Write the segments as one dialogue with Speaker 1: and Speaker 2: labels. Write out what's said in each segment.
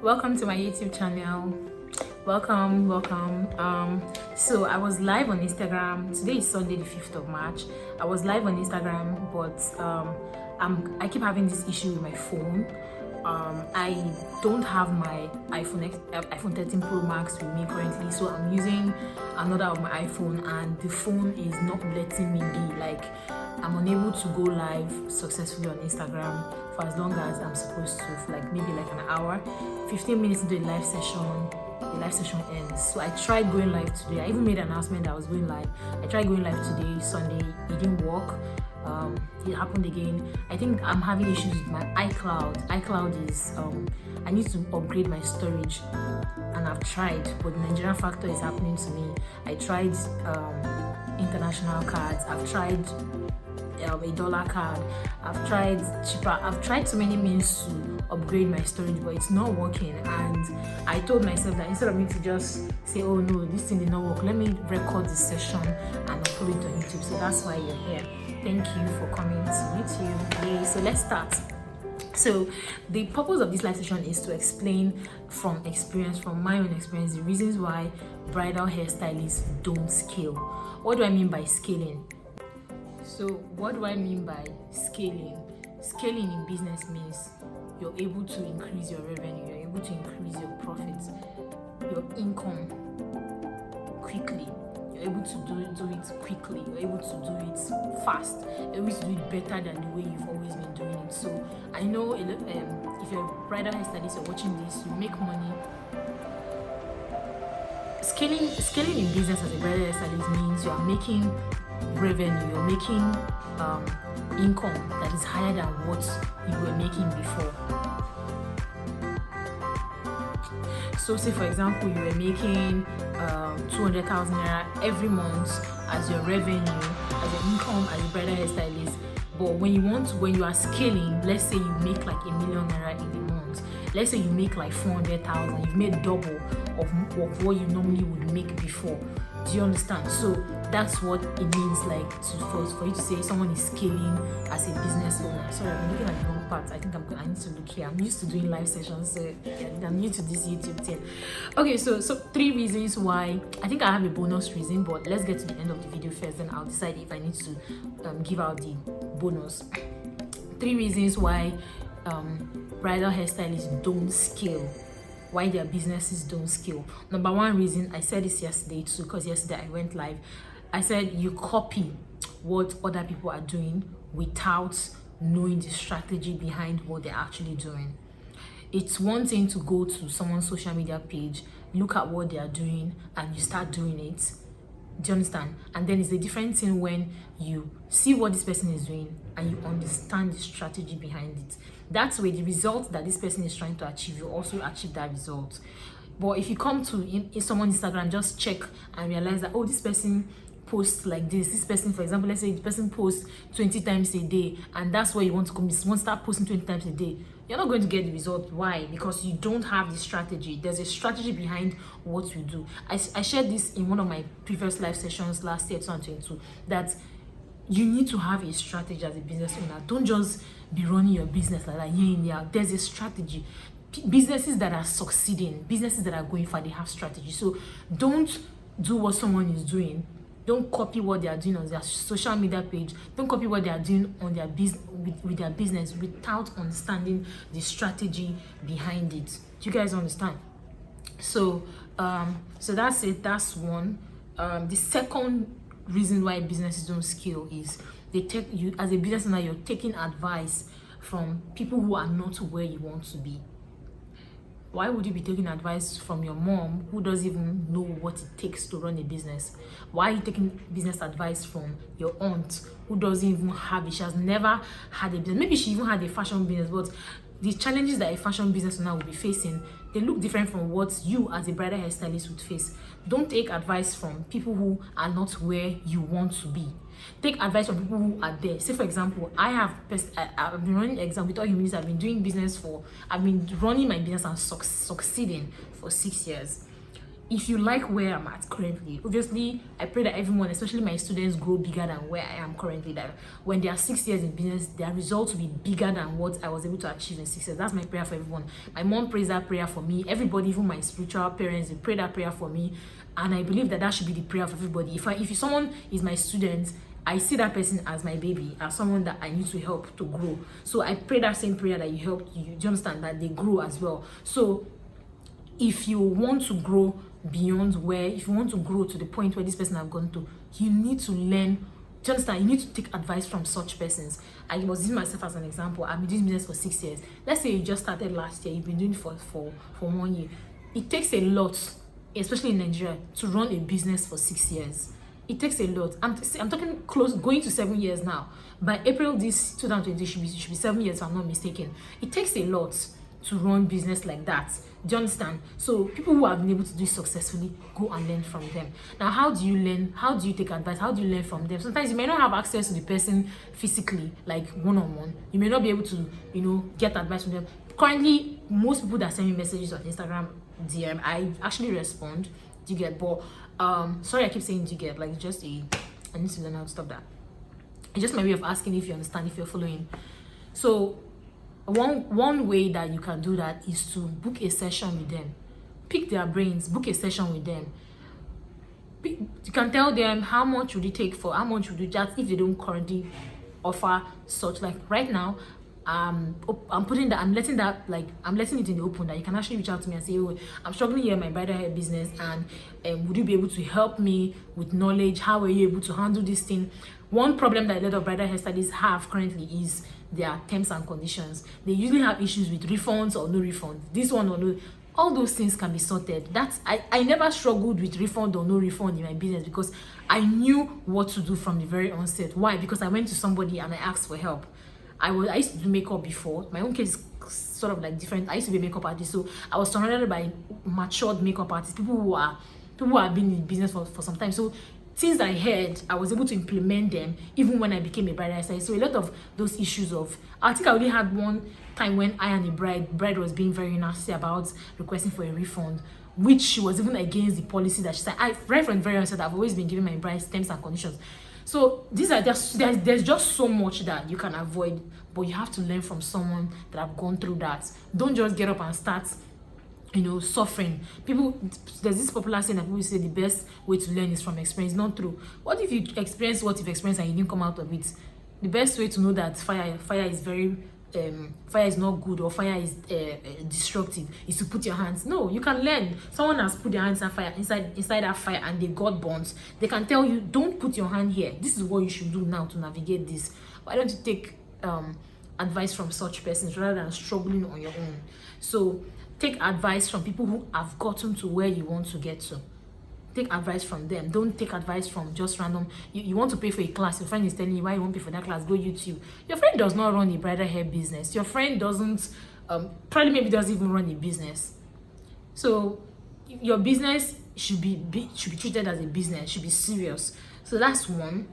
Speaker 1: welcome to my YouTube channel. Welcome. So I was live on Instagram. Today is Sunday the 5th of March. I was live on Instagram, but I keep having this issue with my phone. I don't have my iPhone 13 Pro Max with me currently, so I'm using another of my iPhone, and the phone is not letting me be like, I'm unable to go live successfully on Instagram for as long as I'm supposed to, for like maybe like an hour. 15 minutes into the live session ends. So I tried going live today. I even made an announcement that I was going live. I tried going live today, Sunday. It didn't work. It happened again. I think I'm having issues with my iCloud. iCloud is I need to upgrade my storage, and I've tried, but the Nigerian factor is happening to me. I tried international cards. I've tried a dollar card. I've tried cheaper. I've tried so many means to upgrade my storage, but it's not working. And I told myself that instead of me to just say, oh no, this thing did not work, let me record this session and upload it on YouTube. So that's why you're here. Thank you for coming to YouTube. Yay. So let's start. So the purpose of this live session is to explain from my own experience, the reasons why bridal hairstylists don't scale. What do I mean by scaling? So what do I mean by scaling? Scaling in business means you're able to increase your revenue, you're able to increase your profits, your income quickly. You're able to do it quickly, you're able to do it fast, you're able to do it better than the way you've always been doing it. So I know if you're a bridal hairstylist, you're watching this, you make money. Scaling in business as a bridal hairstylist means you're making revenue, you're making income that is higher than what you were making before. So say for example you were making 200,000 naira every month as your revenue, as your income as a bridal hairstylist, but when you are scaling, let's say you make like 1 million naira in a month, let's say you make like 400,000, you've made double of what you normally would make before. Do you understand? So that's what it means, like for you to say someone is scaling as a business owner. Sorry, I'm looking at the wrong part. I think I need to look here. I'm used to doing live sessions, so yeah, I'm new to this YouTube thing. Okay, so 3 reasons why. I think I have a bonus reason, but let's get to the end of the video first, then I'll decide if I need to give out the bonus. 3 reasons why bridal hairstylists don't scale. Why their businesses don't scale. Number 1 reason, I said this yesterday too, because yesterday I went live. I said you copy what other people are doing without knowing the strategy behind what they're actually doing. It's one thing to go to someone's social media page, look at what they are doing, and you start doing it. Do you understand? And then it's a different thing when you see what this person is doing and you understand the strategy behind it. That's where the result that this person is trying to achieve, you also achieve that result. But if you come to someone's Instagram, just check and realize that, oh, this person posts like this person, for example, let's say the person posts 20 times a day, and that's where you want to come. You want to start posting 20 times a day. You're not going to get the result. Why? Because you don't have the strategy. There's a strategy behind what you do. I shared this in one of my previous live sessions last year, 2022, that you need to have a strategy as a business owner. Don't just be running your business like that, yeah. There's a strategy. Businesses that are succeeding, businesses that are going far, they have strategy. So don't do what someone is doing. Don't copy what they are doing on their social media page. Don't copy what they are doing on their with their business without understanding the strategy behind it. Do you guys understand? So so that's it. That's one. The second reason why businesses don't scale is they take you as a business owner, you're taking advice from people who are not where you want to be. Why would you be taking advice from your mom who doesn't even know what it takes to run a business? Why are you taking business advice from your aunt who doesn't even have it? She has never had a business. Maybe she even had a fashion business, but the challenges that a fashion business owner will be facing, they look different from what you as a bridal hairstylist would face. Don't take advice from people who are not where you want to be. Take advice from people who are there. Say for example, I've been running exam with all humility. I've been running my business and succeeding for 6 years. if you like where I'm at currently, obviously I pray that everyone, especially my students, grow bigger than where I am currently. That when they are 6 years in business, their results will be bigger than what I was able to achieve in 6 years. That's my prayer for everyone. My mom prays that prayer for me. Everybody, even my spiritual parents, they pray that prayer for me. And I believe that should be the prayer for everybody. If someone is my student, I see that person as my baby, as someone that I need to help to grow. So I pray that same prayer that you helped you. Do you understand that they grow as well? So if you want to grow beyond if you want to grow to the point where this person have gone to, you need to learn. Do you understand? You need to take advice from such persons. I was using myself as an example. I've been doing business for 6 years. Let's say you just started last year. You've been doing it for 1 year. It takes a lot, especially in Nigeria, to run a business for 6 years. It takes a lot. I'm talking close, going to 7 years now. By April this 2020 should be 7 years if I'm not mistaken. It takes a lot to run business like that. Do you understand? So people who have been able to do it successfully, go and learn from them. Now, how do you learn? How do you take advice? How do you learn from them? Sometimes you may not have access to the person physically, like one-on-one. You may not be able to, get advice from them. Currently, most people that send me messages on Instagram DM, I actually respond. Do you get? But sorry, I keep saying do you get? Like, I need to learn how to stop that. It's just my way of asking if you understand, if you're following. So one way that you can do that is to book a session with them. Pick their brains, book a session with them. You can tell them how much would it take for, how much would you charge if they don't currently offer such. Like right now, I'm letting it in the open that you can actually reach out to me and say, oh, I'm struggling here in my bridal hair business, and would you be able to help me with knowledge? How are you able to handle this thing? One problem that a lot of bridal hairstylists have currently is their terms and conditions. They usually have issues with refunds or no refunds. This one or no. All those things can be sorted. I never struggled with refund or no refund in my business because I knew what to do from the very onset. Why? Because I went to somebody and I asked for help. I used to do makeup before. My own case is sort of like different. I used to be a makeup artist, so I was surrounded by matured makeup artists, people who have been in business for some time. So things I heard, I was able to implement them even when I became a bridal hairstylist. So a lot of those issues I think I only had one time when I and a bride was being very nasty about requesting for a refund, which she was even against the policy that she said. Right from the very onset, I've always been giving my brides terms and conditions. So these are there's just so much that you can avoid, but you have to learn from someone that have gone through that. Don't just get up and start suffering. There's this popular saying that people say the best way to learn is from experience. Not true. What if you experience what you've experienced and you didn't come out of it? The best way to know that fire is very fire is not good or fire is destructive is to put your hands. No, you can learn. Someone has put their hands inside that fire and they got burnt. They can tell you, don't put your hand here. This is what you should do now to navigate this. Why don't you take advice from such persons rather than struggling on your own? So take advice from people who have gotten to where you want to get to. Take advice from them. Don't take advice from just random. You want to pay for a class. Your friend is telling you why you won't pay for that class. Go YouTube. Your friend does not run a bridal hair business. Your friend doesn't, probably doesn't even run a business. So your business should be treated as a business. Should be serious. So that's one.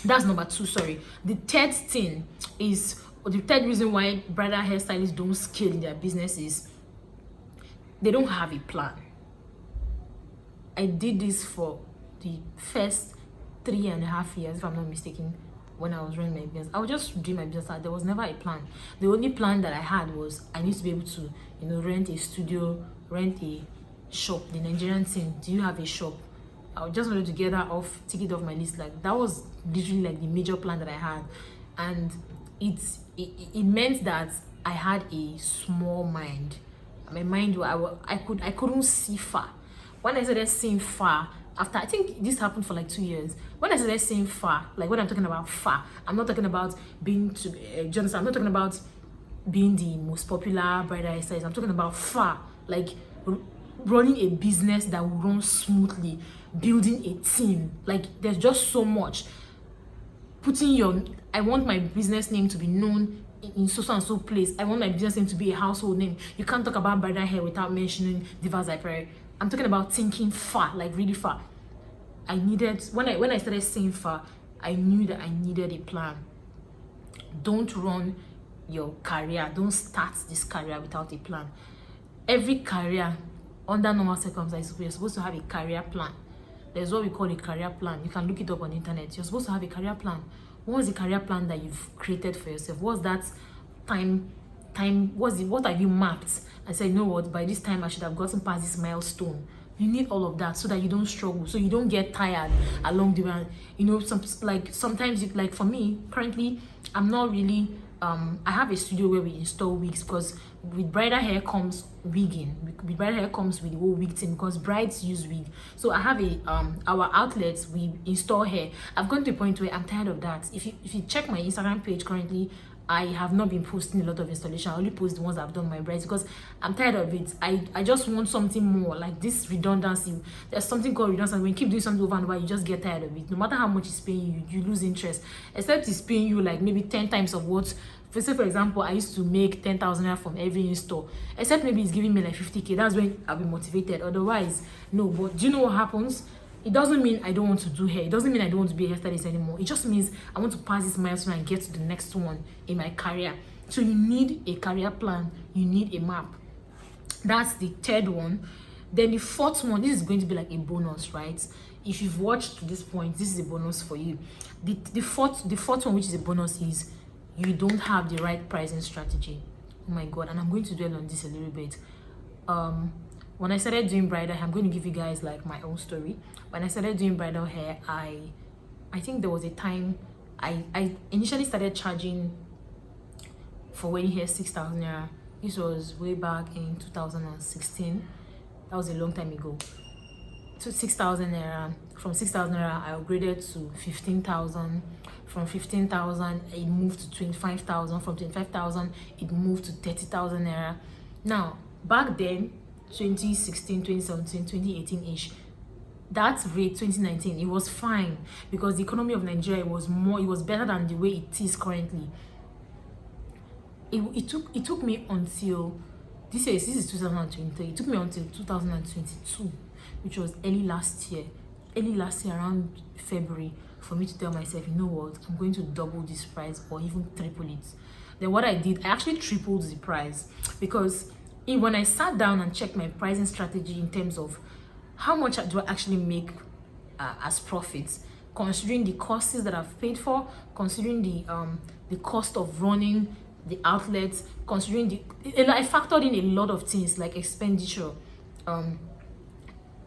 Speaker 1: That's number two. Sorry. The third thing is, or the third reason why bridal hairstylists don't scale in their business is they don't have a plan. I did this for the first 3.5 years, if I'm not mistaken, when I was running my business. I was just doing my business. There was never a plan. The only plan that I had was I need to be able to, rent a studio, rent a shop. The Nigerian thing, do you have a shop? I just wanted to get that take it off my list. Like, that was literally like the major plan that I had. And it meant that I had a small mind. My mind, I couldn't see far. When I started seeing far, after I think this happened for like 2 years, when I started seeing far, like when I'm talking about far, I'm not talking about being I'm not talking about being the most popular bridal hairstylist. I'm talking about far, like running a business that will run smoothly, building a team. Like, there's just so much. I want my business name to be known in so and so place. I want my business name to be a household name. You can't talk about bridal hair without mentioning Divas Like Prayer. I'm talking about thinking far, like really far. When I started saying far, I knew that I needed a plan. Don't run your career. Don't start this career without a plan. Every career under normal circumstances, we're supposed to have a career plan. There's what we call a career plan. You can look it up on the internet. You're supposed to have a career plan. What's the career plan that you've created for yourself? What's that what have you mapped and said, you know what, by this time I should have gotten past this milestone? You need all of that so that you don't struggle, so you don't get tired along the way. You know, sometimes like for me currently, I'm not really I have a studio where we install wigs, because with bridal hair comes wigging. With bridal hair comes with the whole wig thing, because brides use wig. So I have a our outlets, we install hair. I've gone to a point where I'm tired of that. If you check my Instagram page currently, I have not been posting a lot of installation. I only post the ones I've done with my brides, because I'm tired of it. I just want something more, like this redundancy. There's something called redundancy. When you keep doing something over and over, you just get tired of it. No matter how much it's paying you, you lose interest. Except it's paying you like maybe 10 times of what. For example, I used to make 10,000 naira from every install. Except maybe it's giving me like 50k. That's when I'll be motivated. Otherwise, no. But do you know what happens? It doesn't mean I don't want to do hair. It doesn't mean I don't want to be a hairstylist anymore. It just means I want to pass this milestone and get to the next one in my career. So you need a career plan. You need a map. That's the third one. Then the fourth one, this is going to be like a bonus, right? If you've watched to this point, this is a bonus for you. The fourth one, which is a bonus, is you don't have the right pricing strategy. Oh my god. And I'm going to dwell on this a little bit. When I started doing bridal hair, I'm going to give you guys like my own story. When I started doing bridal hair, I think there was a time I initially started charging for wedding hair 6,000 naira. This was way back in 2016. That was a long time ago. To 6,000 naira. From 6,000 naira, I upgraded to 15,000. From 15,000, it moved to 25,000. From 25,000, it moved to 30,000 naira. Now, back then, 2016, 2017, 2018-ish, that rate, 2019, it was fine, because the economy of Nigeria was better than the way it is currently. It took me until this is 2023. It took me until 2022, which was early last year around February, for me to tell myself, you know what, I'm going to double this price or even triple it. Then what I did, I actually tripled the price, because when I sat down and checked my pricing strategy in terms of how much do I actually make as profits, considering the costs that I've paid for, considering the cost of running the outlets, considering I factored in a lot of things like expenditure.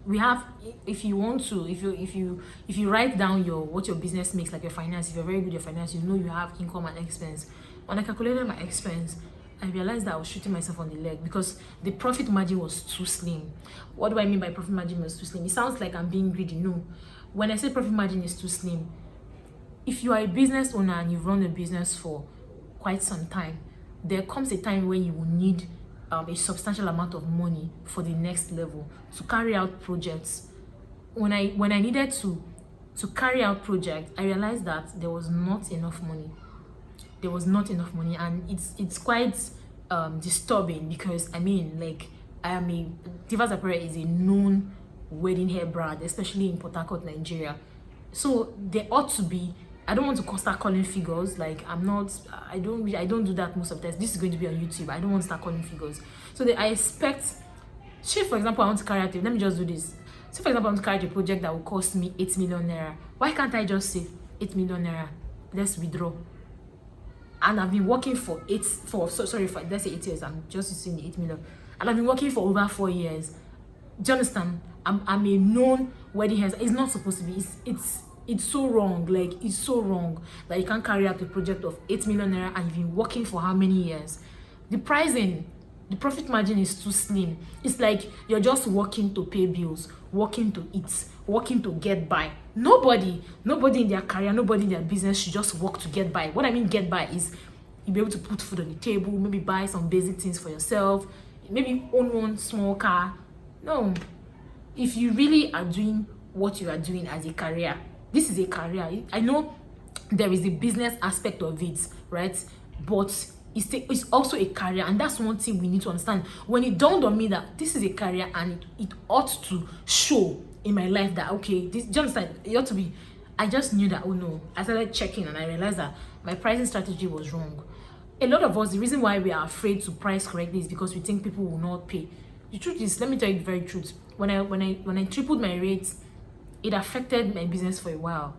Speaker 1: We have, if you write down what your business makes, like your finance, if you're very good at your finance, you know you have income and expense. When I calculated my expense, I realized that I was shooting myself on the leg, because the profit margin was too slim. What do I mean by profit margin was too slim? It sounds like I'm being greedy. No. When I say profit margin is too slim, if you are a business owner and you've run a business for quite some time, there comes a time when you will need a substantial amount of money for the next level to carry out projects. When I needed to carry out projects, I realized that there was not enough money. There was not enough money, and it's quite disturbing, because I mean, like, Divas Apparel is a known wedding hair brand, especially in Port Harcourt, Nigeria. So there ought to be, I don't want to start calling figures, like I don't do that most of the time. This is going to be on YouTube. I don't want to start calling figures. So I expect, say for example, I want to carry out, let me just do this. Say for example, I want to carry out a project that will cost me 8 million naira. Why can't I just say 8 million naira? Let's withdraw. And I've been working for let's say 8 years. I'm just using the 8 million. And I've been working for over 4 years. Do you understand? I'm a known wedding hair. It's not supposed to be. It's so wrong. Like, it's so wrong that you can't carry out a project of 8 million naira and you've been working for how many years? The pricing, the profit margin is too slim. It's like you're just working to pay bills, working to eat, working to get by. Nobody in their career, nobody in their business should just work to get by. What I mean get by is you'll be able to put food on the table, maybe buy some basic things for yourself, maybe own one small car. No. If you really are doing what you are doing as a career, this is a career. I know there is a business aspect of it, right? But it's also a career, and that's one thing we need to understand. When it dawned on me that this is a career and it ought to show in my life that, okay, this, do you understand? It ought to be. I just knew that, oh no. I started checking and I realized that my pricing strategy was wrong. A lot of us, the reason why we are afraid to price correctly is because we think people will not pay. The truth is, let me tell you the very truth. When I tripled my rates, it affected my business for a while.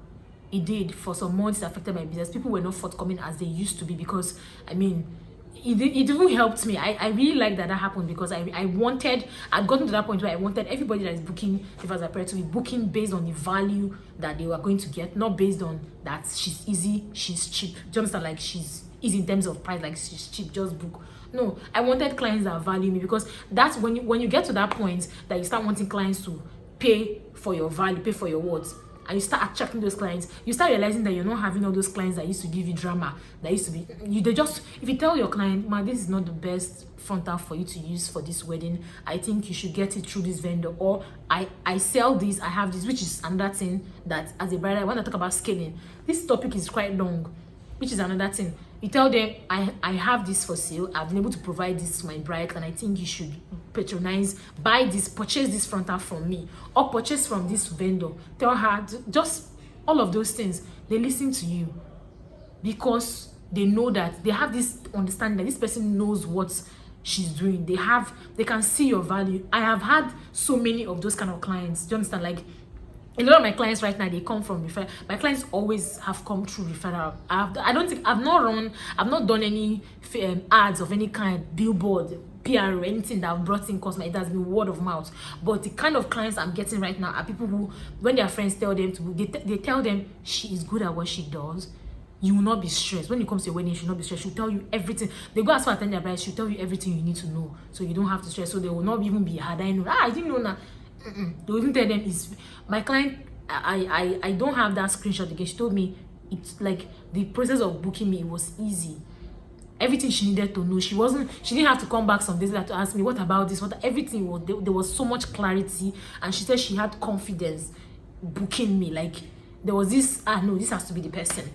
Speaker 1: It did. For some months, it affected my business. People were not forthcoming as they used to be, because I mean, it even helped me. I really like that happened, because I'd gotten to that point where I wanted everybody that is booking Divas Apparel to be booking based on the value that they were going to get, not based on that she's easy, she's cheap. Do you understand? Like, she's easy in terms of price, like she's cheap, just book. No, I wanted clients that value me, because that's when you get to that point that you start wanting clients to pay for your value, pay for your words, and you start attracting those clients. You start realizing that you're not having all those clients that used to give you drama, that used to be if you tell your client, man, this is not the best frontal for you to use for this wedding, I think you should get it through this vendor, or I sell this, I have this, which is another thing that as a bride, I want to talk about scaling. This topic is quite long, which is another thing. You tell them, I have this for sale, I've been able to provide this to my bride, and I think you should patronize, buy this, purchase this frontal from me, or purchase from this vendor. Tell her, just all of those things. They listen to you because they know that they have this understanding that this person knows what she's doing. They can see your value. I have had so many of those kind of clients. Do you understand? Like, a lot of my clients right now, they come from referral. My clients always have come through referral. I've not done any ads of any kind, billboard, PR, or anything that I've brought in customer. It has been word of mouth. But the kind of clients I'm getting right now are people who, when their friends tell them to, they tell them she is good at what she does. You will not be stressed. When it comes to your wedding, you should not be stressed. She'll tell you everything. They go as far as attend their bride, she'll tell you everything you need to know. So you don't have to stress. So they will not even be hard. I know. I didn't know that. They will even tell them, is my client, I don't have that screenshot again. She told me it's like the process of booking me, it was easy. Everything she needed to know. She didn't have to come back some days later to ask me, what about this? Everything was there was so much clarity, and she said she had confidence booking me. Like, there was this, no, this has to be the person.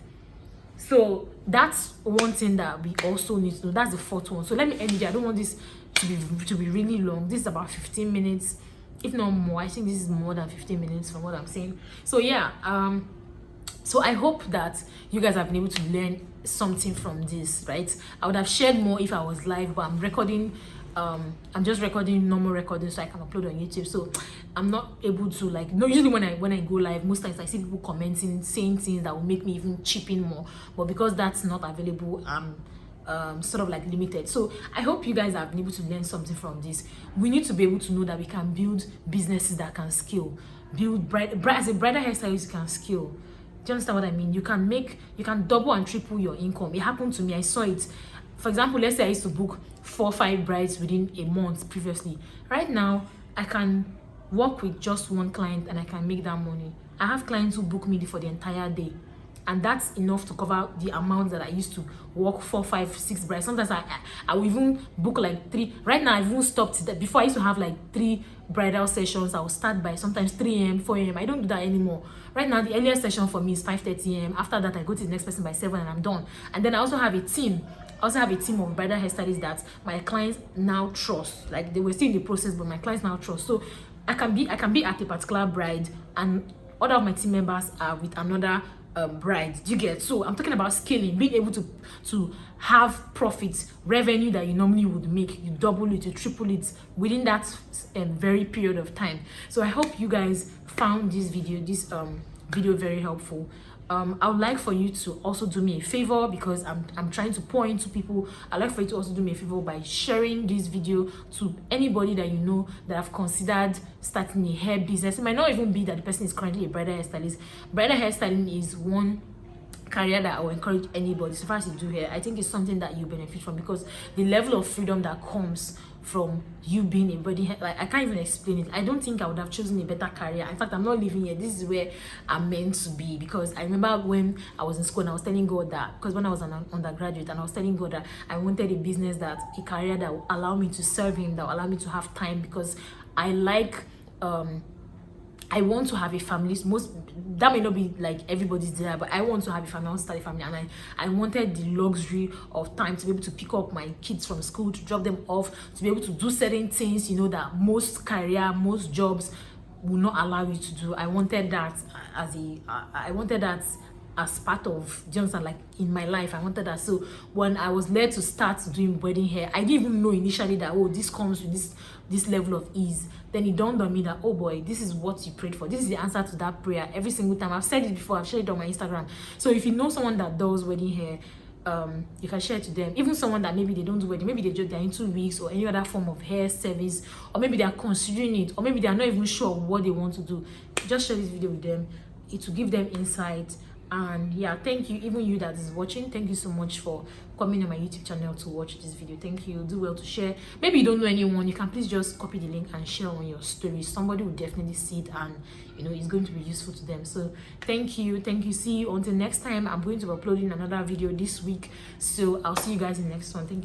Speaker 1: So that's one thing that we also need to know. That's the fourth one. So let me end it. I don't want this to be really long. This is about 15 minutes, if not more. I think this is more than 15 minutes from what I'm saying. So yeah, so I hope that you guys have been able to learn something from this, right? I would have shared more if I was live, but I'm recording. I'm just recording normal recording so I can upload on YouTube. So I'm not able to, like, no, usually when I go live, most times I see people commenting, saying things that will make me even chip in more. But because that's not available, I'm sort of like limited. So I hope you guys have been able to learn something from this. We need to be able to know that we can build businesses that can scale. As a bridal hairstylist, you can scale. Do you understand what I mean? You can double and triple your income. It happened to me. I saw it. For example, let's say I used to book 4 or 5 brides within a month previously. Right now, I can work with just one client and I can make that money. I have clients who book me for the entire day, and that's enough to cover the amount that I used to work 4, 5, 6 brides. Sometimes I will even book like 3. Right now, I've even stopped that. Before, I used to have like 3 bridal sessions. I will start by sometimes 3 a.m., 4 a.m. I don't do that anymore. Right now, the earliest session for me is 5:30 a.m. After that, I go to the next person by 7 and I'm done. And then I also have a team. I also have a team of bridal hairstylists that my clients now trust. Like, they were still in the process, but my clients now trust. So I can be at a particular bride, and other of my team members are with another bride. Do you get? So I'm talking about scaling, being able to have profits, revenue that you normally would make. You double it, you triple it within that very period of time. So I hope you guys found this video very helpful. I would like for you to also do me a favor, because I'm trying to point to people. I'd like for you to also do me a favor by sharing this video to anybody that you know that have considered starting a hair business. It might not even be that the person is currently a bridal hairstylist. Bridal hairstyling is one career that I will encourage anybody. So far as you do hair, I think it's something that you benefit from, because the level of freedom that comes from you being a body, like, I can't even explain it. I don't think I would have chosen a better career. In fact, I'm not living here. This is where I'm meant to be, because I remember when I was in school and I was telling God that, because when I was an undergraduate, and I was telling God that I wanted a business, a career that would allow me to serve him, that would allow me to have time, because I like I want to have a family. That may not be like everybody's desire, but I want to have a family. I want to start a family, and I wanted the luxury of time to be able to pick up my kids from school, to drop them off, to be able to do certain things, you know, that most jobs will not allow you to do. I wanted that as part of, do you understand, like in my life. I wanted that. So when I was led to start doing wedding hair, I didn't even know initially that, oh, this comes with this level of ease. Then it dawned on me that, oh boy, this is what you prayed for. This is the answer to that prayer every single time. I've said it before, I've shared it on my Instagram. So if you know someone that does wedding hair, you can share it to them. Even someone that maybe they don't do wedding, maybe they're into wigs or any other form of hair service, or maybe they are considering it, or maybe they are not even sure what they want to do. Just share this video with them. It will give them insight. And yeah, thank you, even you that is watching. Thank you so much for coming on my YouTube channel to watch this video. Thank you. Do well to share. Maybe you don't know anyone, you can please just copy the link and share on your story. Somebody will definitely see it, and it's going to be useful to them. So thank you. See you until next time. I'm going to be uploading another video this week, so I'll see you guys in the next one. Thank you.